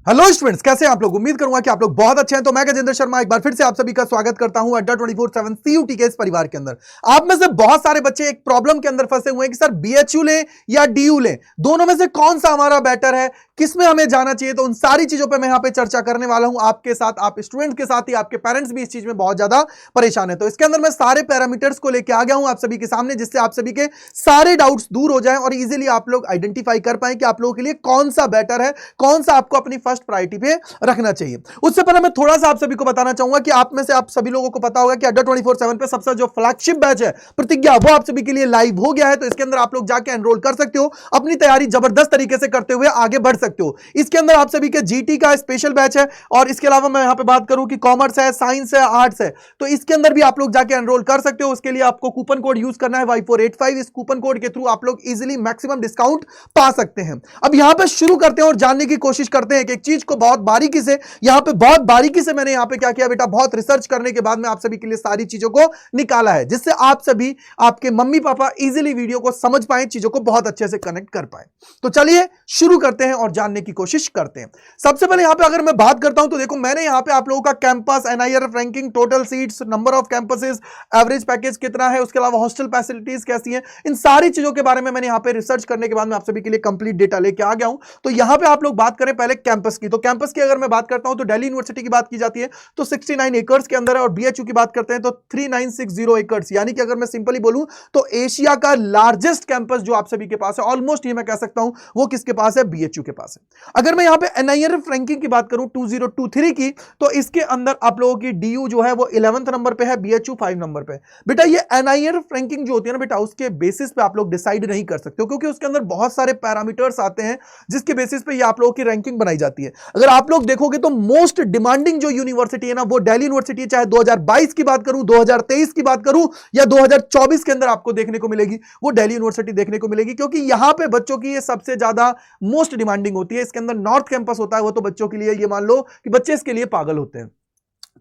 Hello students, कैसे हैं आप लोग। उम्मीद करूंगा कि आप लोग बहुत अच्छे हैं। तो मैं गजेंद्र शर्मा एक बार फिर से आप सभी का स्वागत करता हूं अड्डा 24/7 सीयूटी के इस परिवार के अंदर। आप में से बहुत सारे बच्चे एक प्रॉब्लम के अंदर फंसे हुए हैं कि सर बीएचयू लें या डीयू लें, दोनों में से कौन सा हमारा बेटर है, किसमें हमें जाना चाहिए। तो उन सारी चीजों पर मैं यहां पर चर्चा करने वाला हूं आपके साथ, आप स्टूडेंट के साथ ही आपके पेरेंट्स भी इस चीज में बहुत ज्यादा परेशान है। तो इसके अंदर मैं सारे पैरामीटर्स को लेकर आ गया हूं आप सभी के सामने, जिससे आप सभी के सारे डाउट्स दूर हो जाएं और इजीली आप लोग आइडेंटिफाई कर पाएं कि आप लोगों के लिए कौन सा बेटर है, कौन सा आपको अपनी फर्स्ट प्रायोरिटी पे रखना चाहिए। उससे पहले मैं थोड़ा सा आप सभी को बताना चाहूंगा कि आप में से आप सभी लोगों को पता होगा कि अड्डा 24/7 पे सबसे जो फ्लैगशिप बैच है प्रतिज्ञा, वो आप सभी के लिए लाइव हो गया है। तो इसके अंदर आप लोग जाके एनरोल कर सकते हो, अपनी तैयारी जबरदस्त तरीके से करते हुए आगे बढ़ सकते हो। इसके अंदर आप सभी के जीटी का स्पेशल बैच है और इसके अलावा मैं यहां पे बात करूं कि कॉमर्स है, साइंस है, आर्ट्स है, तो इसके अंदर भी आप लोग जाके एनरोल कर सकते हो। उसके लिए आपको कूपन कोड यूज करना है Y485। इस कूपन कोड के थ्रू आप लोग इजीली मैक्सिमम डिस्काउंट पा सकते हैं। अब यहां पे शुरू करते हैं और जानने की कोशिश करते हैं एक चीज को बहुत बारीकी से। यहां पे बहुत बारीकी से मैंने यहां पे क्या किया बेटा, बहुत रिसर्च करने के बाद में आप सभी के लिए सारी चीजों को निकाला है, जिससे आप सभी, आपके मम्मी पापा इजीली वीडियो को समझ पाए, चीजों को बहुत अच्छे से कनेक्ट कर पाए। तो चलिए शुरू करते हैं और जानने की कोशिश करते हैं। सबसे पहले यहां पे अगर मैं बात करता हूं तो देखो, मैंने यहां पे आप लोगों का campus, NIRF ranking, total seats, number of campuses, average package कितना है, उसके अलावा हॉस्टल फैसिलिटीज कैसी है, इन सारी चीजों के बारे में मैंने यहां पे रिसर्च करने के बाद में आप सभी के लिए कंप्लीट डेटा लेके आ गया हूं। तो यहां पे आप लोग बात करें पहले कैंपस की, तो कैंपस की अगर मैं बात करता हूं तो दिल्ली यूनिवर्सिटी की बात की जाती है तो 69 एकर्स के अंदर है, और बीएचयू की बात करते हैं तो 3960 एकर्स, यानी कि अगर मैं सिंपली बोलूं तो एशिया का लार्जेस्ट कैंपस जो आप सभी के पास है, ऑलमोस्ट ये मैं कह सकता हूं, वो किसके पास है, बीएचयू के पास है। अगर मैं यहां पे एनआईआरएफ रैंकिंग की बात करूं 2023 की, तो इसके अंदर आप लोगों की डीयू जो है वो 11th नंबर पे है, बीएचयू 5 नंबर पे। बेटा ये एनआईआरएफ रैंकिंग जो होती है ना बेटा, उसके बेसिस पे आप लोग डिसाइड नहीं कर सकते हो, क्योंकि उसके अंदर बहुत सारे पैरामीटर्स आते हैं जिसके बेसिस पे ये आप लोगों की रैंकिंग बनाई जाती है। अगर आप लोग देखोगे तो मोस्ट डिमांडिंग जो यूनिवर्सिटी है ना, वो दिल्ली यूनिवर्सिटी, चाहे 2022 की बात करूं, 2023 की बात करूं या 2024 के अंदर आपको देखने को मिलेगी, वो दिल्ली यूनिवर्सिटी देखने को मिलेगी, क्योंकि यहां पे बच्चों की ये सबसे ज्यादा मोस्ट डिमांडिंग होती है। इसके अंदर नॉर्थ कैंपस होता है, वो तो बच्चों के लिए ये मान लो कि बच्चे इसके लिए पागल होते हैं,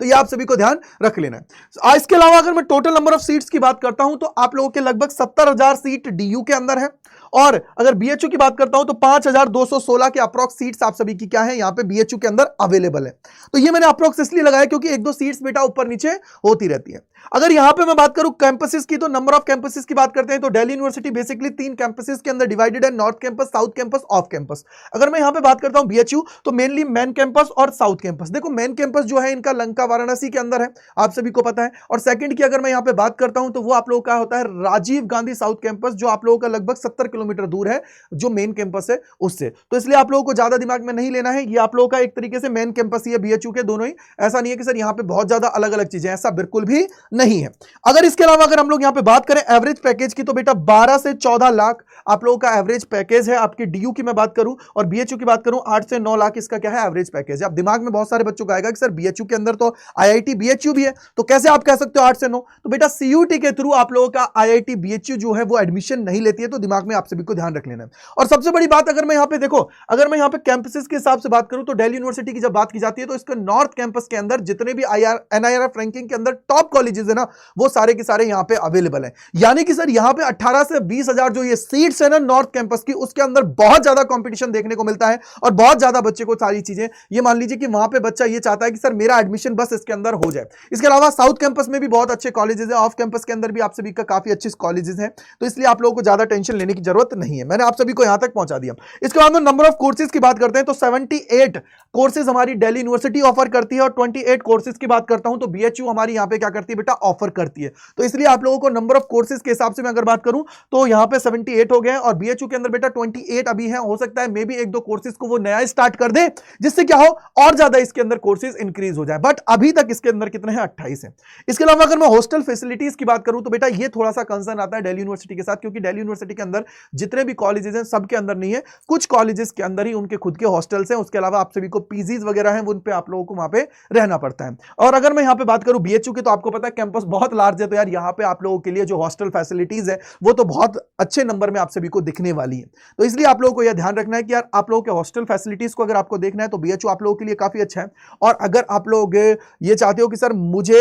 तो ये आप सभी को ध्यान रख लेना है। इसके अलावा अगर मैं टोटल नंबर ऑफ सीट्स की बात करता हूं तो आप लोगों के लगभग 70,000 सीट डीयू के अंदर है, और अगर बीएचयू की बात करता हूं तो 5,216 के अप्रॉक्स सीट्स आप सभी की क्या है, यहां पे बीएचयू के अंदर अवेलेबल है। तो ये मैंने अप्रॉक्स इसलिए लगाया क्योंकि एक दो सीट्स बेटा ऊपर नीचे होती रहती है। अगर यहां पे मैं बात करूं कैंपसेस की, तो नंबर ऑफ कैंपसेस की बात करते हैं तो दिल्ली यूनिवर्सिटी बेसिकली 3 कैंपसेस के अंदर डिवाइडेड है, north campus, south campus, off campus. अगर मैं यहां पे बात करता हूं बीएचयू, तो मेनली मेन कैंपस और साउथ कैंपस। देखो मेन कैंपस जो है इनका लंका वाराणसी के अंदर है, आप सभी को पता है। और सेकंड की अगर मैं यहां पे बात करता हूं तो वो आप लोगों का होता है राजीव गांधी साउथ कैंपस, जो आप लोगों का लगभग 70 किलोमीटर दूर है जो मेन कैंपस है उससे। तो इसलिए आप लोगों को ज्यादा दिमाग में नहीं लेना है, ये आप लोगों का एक तरीके से मेन कैंपस ही है बीएचयू के, दोनों ही। ऐसा नहीं है कि सर यहां पे बहुत ज्यादा अलग अलग चीजें, ऐसा बिल्कुल भी नहीं है। अगर इसके अलावा अगर हम लोग यहां पे बात करें एवरेज पैकेज की, तो बेटा 12 से 14 लाख आप लोगों का एवरेज पैकेज है। आपकी डीयू की मैं बात करूं और बीएचयू की बात करूं 8 से 9 लाख इसका क्या है, एवरेज पैकेज है। अब दिमाग में बहुत सारे बच्चों को आएगा कि सर बीएचयू के अंदर तो आईआईटी बीएचयू भी है, तो कैसे आप कह सकते हो 8 से 9। तो बेटा सीयूटी के थ्रू आप लोगों का आईआईटी बीएचयू जो है वो एडमिशन नहीं लेती है, तो दिमाग में आप सभी को ध्यान रख लेना है। और सबसे बड़ी बात, अगर मैं यहां पे देखो, अगर मैं यहां पे कैंपसेस के हिसाब से बात करूं तो दिल्ली यूनिवर्सिटी की जब बात की जाती है तो इसके नॉर्थ कैंपस के अंदर जितने भी एनआईआरएफ रैंकिंग के अंदर टॉप कॉलेजेस है ना, वो सारे के सारे यहां पे अवेलेबल है। यानी कि सर यहां पे 18 से 20,000 जो ये सीट्स है ना नॉर्थ कैंपस की, उसके अंदर बहुत ज्यादा कंपटीशन देखने को मिलता है और बहुत ज्यादा बच्चे को सारी चीजें, ये मान लीजिए कि वहां पे बच्चा ये चाहता है कि सर मेरा एडमिशन बस इसके अंदर हो जाए। इसके अलावा साउथ कैंपस में भी बहुत अच्छे कॉलेजेस है, ऑफ कैंपस के अंदर भी आप सभी का काफी अच्छे कॉलेजेस हैं, तो इसलिए आप लोगों को ज्यादा टेंशन लेने की जरूरत नहीं है, मैंने आप सभी को यहां तक पहुंचा दिया। इसके बाद में नंबर ऑफ कोर्सेज की बात करते हैं तो 78 कोर्सेज हमारी दिल्ली यूनिवर्सिटी ऑफर करती है, और 28 कोर्सेज की बात करता हूं तो बीएचयू हमारी यहां पे क्या करती है बेटा, ऑफर करती है। तो इसलिए आप लोगों को नंबर ऑफ कोर्सेज के हिसाब से मैं अगर बात करूं तो यहां पे 78 हो गए हैं, और बीएचयू के अंदर बेटा 28 अभी है। हो सकता है मे बी एक दो कोर्सेज को वो नया स्टार्ट कर दे, जिससे क्या हो और ज्यादा इसके अंदर कोर्सेज इंक्रीज हो जाए, बट अभी तक इसके अंदर कितने हैं, 28 है। इसके अलावा अगर मैं हॉस्टल फैसिलिटीज की बात करूं तो बेटा ये थोड़ा सा कंसर्न आता है दिल्ली यूनिवर्सिटी के साथ, क्योंकि दिल्ली यूनिवर्सिटी के अंदर जितने भी कॉलेजेस हैं सबके अंदर नहीं है, कुछ कॉलेजेस के अंदर ही उनके खुद के हॉस्टल्स हैं। उसके अलावा आप सभी को पीजीज वगैरह हैं, उन पे आप लोगों को वहां पे रहना पड़ता है। और अगर मैं यहां पे बात करूं बीएचयू की, तो आपको पता है कैंपस बहुत लार्ज है, तो यार यहां पे आप लोगों के लिए जो हॉस्टल फैसिलिटीज है वो तो बहुत अच्छे नंबर में आप सभी को दिखने वाली है। तो इसलिए आप लोगों को यह ध्यान रखना है कि यार आप लोगों के हॉस्टल फैसिलिटीज को अगर आपको देखना है तो बीएचयू आप लोगों के लिए काफी अच्छा है। और अगर आप लोग ये चाहते हो कि सर मुझे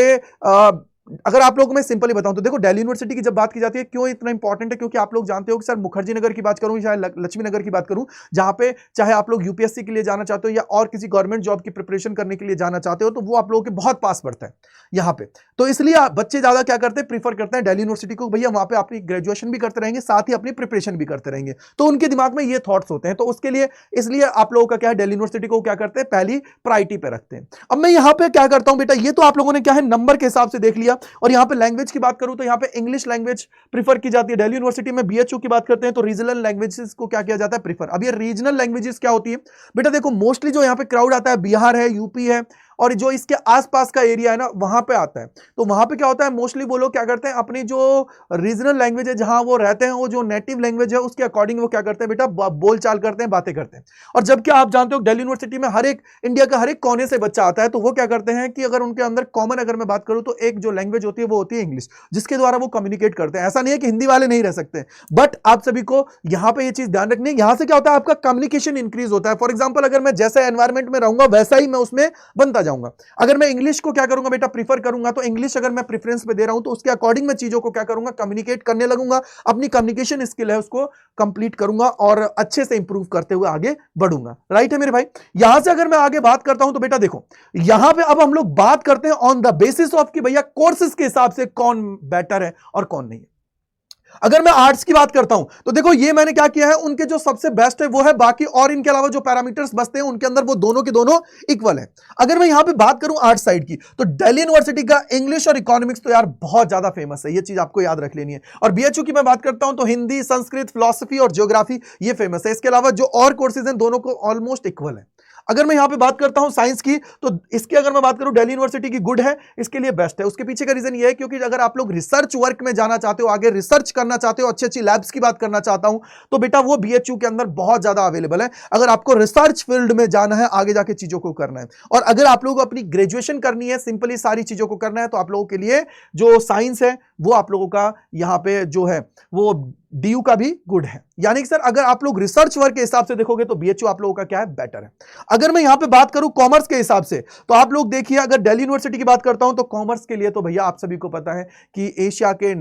अगर आप लोगों को मैं सिंपली बताऊं तो देखो, दिल्ली यूनिवर्सिटी की जब बात की जाती है, क्यों इतना इंपॉर्टेंट है, क्योंकि आप लोग जानते हो कि सर मुखर्जी नगर की बात करूं, चाहे लक्ष्मी नगर की बात करूं, जहां पे चाहे आप लोग यूपीएससी के लिए जाना चाहते हो या और किसी गवर्नमेंट जॉब की प्रिपरेशन करने के लिए जाना चाहते हो, तो वो आप लोगों के बहुत पास पड़ता है यहां पे। तो इसलिए बच्चे ज्यादा क्या करते हैं, प्रीफर करते हैं दिल्ली यूनिवर्सिटी को, भैया वहां पे अपनी ग्रेजुएशन भी करते रहेंगे, साथ ही अपनी प्रिपरेशन भी करते रहेंगे। तो उनके दिमाग में ये थॉट्स होते हैं, तो उसके लिए इसलिए आप लोगों का क्या है, दिल्ली यूनिवर्सिटी को क्या करते हैं, पहली प्रायोरिटी पे रखते हैं। अब मैं यहां पे क्या करता हूं बेटा, ये तो आप लोगों ने क्या है नंबर के हिसाब से देख लिया, और यहां पे लैंग्वेज की बात करूं तो यहां पे इंग्लिश लैंग्वेज प्रीफर की जाती है। दिल्ली यूनिवर्सिटी में बीएचयू की बात करते हैं तो रीजनल लैंग्वेजेस को क्या किया जाता है, प्रीफर। अब ये रीजनल लैंग्वेजेस क्या होती है बेटा, देखो मोस्टली जो यहां पे क्राउड आता है, बिहार है, यूपी है, और जो इसके आसपास का एरिया है ना, वहां पे आता है। तो वहां पे क्या होता है, मोस्टली वो लोग क्या करते हैं, अपनी जो रीजनल लैंग्वेज है जहां वो रहते हैं, वो जो नेटिव लैंग्वेज है उसके अकॉर्डिंग वो क्या करते हैं बेटा, बोल चाल करते हैं, बातें करते हैं। और जबकि आप जानते हो दिल्ली यूनिवर्सिटी में हर एक इंडिया का हर एक कोने से बच्चा आता है, तो वो क्या करते हैं कि अगर उनके अंदर कॉमन अगर मैं बात करूं तो एक जो लैंग्वेज होती है वो होती है इंग्लिश, जिसके द्वारा वो कम्युनिकेट करते हैं। ऐसा नहीं है कि हिंदी वाले नहीं रह सकते, बट आप सभी को यहां पे ये चीज ध्यान रखनी है। यहां से क्या होता है, आपका कम्युनिकेशन इंक्रीज होता है। फॉर एग्जाम्पल, अगर मैं जैसे एनवायरमेंट में रहूंगा वैसा ही मैं उसमें बनता जाऊंगा। अगर मैं इंग्लिश को क्या करूंगा बेटा, प्रीफर करूंगा, तो इंग्लिश अगर मैं प्रेफरेंस पे दे रहा हूं तो उसके अकॉर्डिंग मैं चीजों को क्या करूंगा, कम्युनिकेट करने लगूंगा, अपनी कम्युनिकेशन स्किल है उसको कंप्लीट करूंगा और अच्छे से इंप्रूव करते हुए आगे बढ़ूंगा। राइट है मेरे भाई। यहां से अगर मैं आगे बात करता हूं तो बेटा देखो, यहां पे अब हम लोग बात करते हैं ऑन द बेसिस ऑफ कि भैया कोर्सेज के हिसाब से कौन बेटर है और कौन नहीं है। अगर मैं आर्ट्स की बात करता हूं तो देखो, ये मैंने क्या किया है, उनके जो सबसे बेस्ट है वो है, बाकी और इनके अलावा जो पैरामीटर्स बचते हैं उनके अंदर वो दोनों के दोनों इक्वल है। अगर मैं यहां पे बात करूं आर्ट्स साइड की, तो दिल्ली यूनिवर्सिटी का इंग्लिश और इकोनॉमिक्स तो यार बहुत ज्यादा फेमस है, ये चीज आपको याद रख लेनी है। और बीएचयू की मैं बात करता हूं तो हिंदी, संस्कृत, फिलॉसफी और ज्योग्राफी ये फेमस है। इसके अलावा जो और कोर्सेज हैं दोनों को ऑलमोस्ट इक्वल है। अगर मैं यहां पे बात करता हूं साइंस की, तो इसकी अगर मैं बात करूं दिल्ली यूनिवर्सिटी की गुड है, इसके लिए बेस्ट है। उसके पीछे का रीजन ये है क्योंकि अगर आप लोग रिसर्च वर्क में जाना चाहते हो, आगे रिसर्च करना चाहते हो, अच्छी अच्छी लैब्स की बात करना चाहता हूं, तो बेटा वो बीएचयू के अंदर बहुत ज्यादा अवेलेबल है। अगर आपको रिसर्च फील्ड में जाना है, आगे जाके चीजों को करना है, और अगर आप लोगों को अपनी ग्रेजुएशन करनी है, सिंपली सारी चीजों को करना है, तो आप लोगों के लिए जो साइंस है वो आप लोगों का यहां पे जो है वो डीयू का भी गुड है। यानी कि सर अगर आप लोग रिसर्च वर्क के हिसाब से देखोगे तो बीएचयू आप लोगों का क्या है, बेटर है। अगर मैं यहां पे बात करूं कॉमर्स के हिसाब से, तो आप लोग देखिए, अगर दिल्ली यूनिवर्सिटी की बात करता हूं तो कॉमर्स के लिए तो भैया आप सभी को पता है कि एशिया के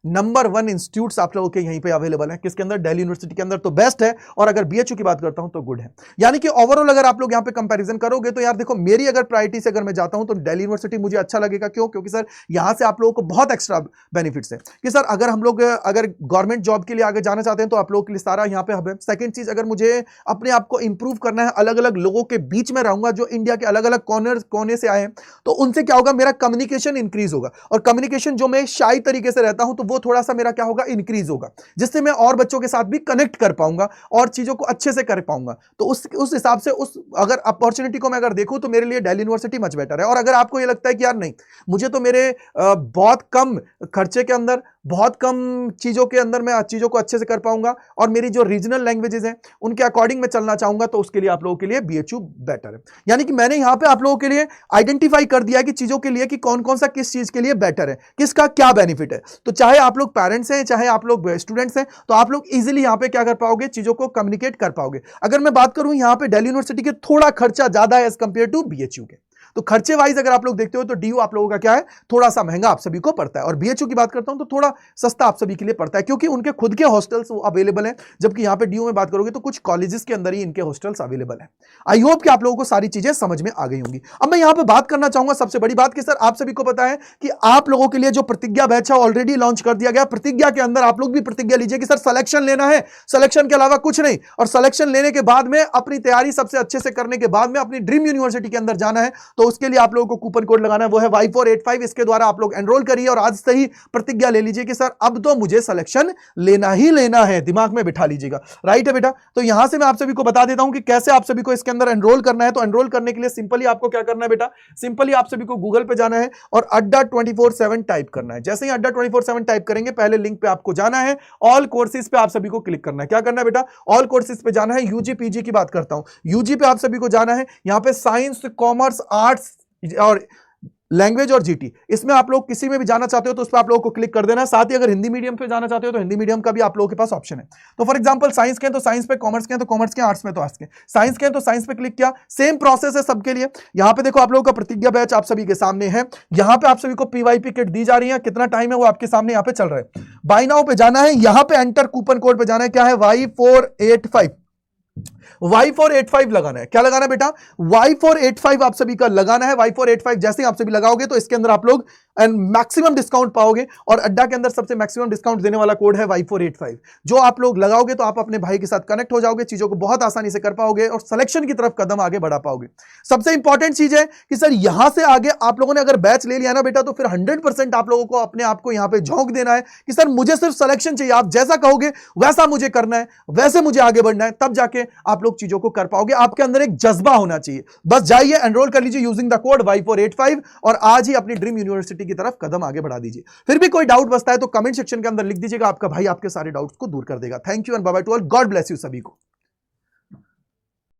नंबर 1 इंस्टीट्यूट्स आप लोगों के यहीं पे अवेलेबल है। किसके अंदर, दिल्ली यूनिवर्सिटी के अंदर, तो बेस्ट है। और अगर बीएचयू की बात करता हूं तो गुड है। यानी कि ओवरऑल अगर आप लोग यहां पे कंपैरिजन करोगे तो यार देखो, मेरी अगर प्रायोरिटी से अगर मैं जाता हूं तो दिल्ली यूनिवर्सिटी मुझे अच्छा लगेगा। क्यों? क्योंकि सर यहां से आप लोगों को बहुत एक्स्ट्रा बेनिफिट्स है कि सर अगर हम लोग अगर गवर्नमेंट जॉब के लिए आगे जाना चाहते हैं तो आप लोगों के लिए सारा यहां पे हब है। सेकंड चीज, अगर मुझे अपने आप को इंप्रूव करना है, अलग अलग लोगों के बीच में रहूंगा जो इंडिया के अलग अलग कोने से आए हैं, तो उनसे क्या होगा, मेरा कम्युनिकेशन इंक्रीज होगा। और कम्युनिकेशन जो मैं शाई तरीके से रहता हूं तो वो थोड़ा सा मेरा क्या होगा, इंक्रीज होगा, जिससे मैं और बच्चों के साथ भी कनेक्ट कर पाऊंगा और चीजों को अच्छे से कर पाऊंगा। तो उस हिसाब से उस अगर अपॉर्चुनिटी को मैं अगर देखूं तो मेरे लिए दिल्ली यूनिवर्सिटी मच बेटर है। और अगर आपको ये लगता है कि यार नहीं, मुझे तो मेरे बहुत कम खर्चे के अंदर, बहुत कम चीजों के अंदर मैं चीजों को अच्छे से कर पाऊंगा और मेरी जो रीजनल लैंग्वेजेस हैं उनके अकॉर्डिंग मैं चलना चाहूंगा, तो उसके लिए आप लोगों के लिए बीएचयू बेटर है। यानी कि मैंने यहां पे आप लोगों के लिए आइडेंटिफाई कर दिया कि चीजों के लिए कि कौन कौन सा किस चीज के लिए बेटर है, किसका क्या बेनिफिट है। तो चाहे आप लोग पेरेंट्स हैं, चाहे आप लोग स्टूडेंट्स हैं, तो आप लोग इजीली यहां पे क्या कर पाओगे, चीजों को कम्युनिकेट कर पाओगे। अगर मैं बात करूं यहां पे दिल्ली यूनिवर्सिटी के थोड़ा खर्चा ज्यादा है एज कंपेयर टू बीएचयू के, तो खर्चे वाइज अगर आप लोग देखते हो तो डीयू आप लोगों का क्या है, थोड़ा सा महंगा आप सभी को पड़ता है। और बीएचयू की बात करता हूं तो थोड़ा सस्ता आप सभी के लिए पड़ता है, क्योंकि उनके खुद के हॉस्टल्स अवेलेबल हैं। जबकि यहां पे डीयू में बात करोगे तो कुछ कॉलेजेस के अंदर ही इनके हॉस्टल्स अवेलेबल है। आई होप कि आप लोगों को सारी चीजें समझ में आ गई होंगी। अब मैं यहां पे बात करना चाहूंगा सबसे बड़ी बात कि सर आप सभी को पता है कि आप लोगों के लिए जो प्रतिज्ञा बैच है ऑलरेडी लॉन्च कर दिया गया। प्रतिज्ञा के अंदर आप लोग भी प्रतिज्ञा लीजिए कि सर सिलेक्शन लेना है, सिलेक्शन के अलावा कुछ नहीं। और सिलेक्शन लेने के बाद में अपनी तैयारी सबसे अच्छे से करने के बाद में अपनी ड्रीम यूनिवर्सिटी के अंदर जाना है, तो उसके लिए आप लोगों को कूपन कोड लगाना है, वो है Y485। इसके द्वारा आप लोग एनरोल करिए और आज से ही प्रतिज्ञा ले लीजिए कि सर अब तो मुझे सिलेक्शन लेना ही लेना है। दिमाग में बिठा लीजिएगा। राइट है बेटा। तो यहां से मैं आप सभी को बता देता हूं कि कैसे आप सभी को इसके अंदर एनरोल करना है। तो एनरोल करने के लिए सिंपली आपको क्या करना है बेटा, सिंपली आप सभी को गूगल पे जाना है और अड्डा 24/7 टाइप करना है। जैसे ही अड्डा 24/7 टाइप करेंगे, पहले लिंक पे आपको जाना है, ऑल कोर्सेज पे आप सभी को क्लिक करना है। क्या करना है बेटा, ऑल कोर्सेज पे जाना है। यूजी पीजी की बात करता हूं, यूजी पे आप सभी को जाना है। यहां पे साइंस, कॉमर्स, आर्ट्स और लैंग्वेज और जीटी, इसमें आप लोग किसी में भी जाना चाहते हो तो उस पर आप लोगों को क्लिक कर देना है। साथ ही अगर हिंदी मीडियम पे जाना चाहते हो तो हिंदी मीडियम का भी आप लोगों के पास ऑप्शन है। तो फॉर एग्जांपल साइंस के हैं तो साइंस पे, कॉमर्स के हैं तो कॉमर्स के, आर्ट्स में तो आर्ट्स के, साइंस के हैं तो साइंस पे क्लिक किया, सेम प्रोसेस है सबके लिए। यहां पे देखो आप लोगों का प्रतिज्ञा बैच आप सभी के सामने है, यहां पे आप सभी को पीवाईपी किट दी जा रही है, कितना टाइम है वो आपके सामने यहां पे चल रहा है। बाय नाउ पे जाना है, यहां पे एंटर कूपन कोड पे जाना है, क्या है Y485, Y485 लगाना है। क्या लगाना है बेटा? Y485 आप सभी का लगाना है। Y485 जैसे ही आप सभी लगाओगे तो इसके अंदर आप लोग मैक्सिमम डिस्काउंट पाओगे, और अड्डा के अंदर सबसे मैक्सिमम डिस्काउंट देने वाला कोड है Y485। जो आप लोग लगाओगे तो आप अपने भाई के साथ कनेक्ट हो जाओगे, चीजों को बहुत आसानी से कर पाओगे और सिलेक्शन की तरफ कदम आगे बढ़ा पाओगे। सबसे इंपॉर्टेंट चीज है कि सर यहां से आगे आप लोगों ने अगर बैच ले लिया ना बेटा, तो फिर 100% आप लोगों को अपने आप को यहां पे झोंक देना है कि सर मुझे सिर्फ सिलेक्शन चाहिए, आप जैसा कहोगे वैसा मुझे करना है, वैसे मुझे आगे बढ़ना है, तब जाके आप लोग चीजों को कर पाओगे। आपके अंदर एक जज्बा होना चाहिए। बस जाइए, एनरोल कर लीजिए यूजिंग द कोड Y485 और आज ही अपनी ड्रीम यूनिवर्सिटी की तरफ कदम आगे बढ़ा दीजिए। फिर भी कोई डाउट बचता है तो कमेंट सेक्शन के अंदर लिख दीजिएगा, आपका भाई आपके सारे डाउट्स को दूर कर देगा। Thank you and bye bye to all, God bless you सभी को।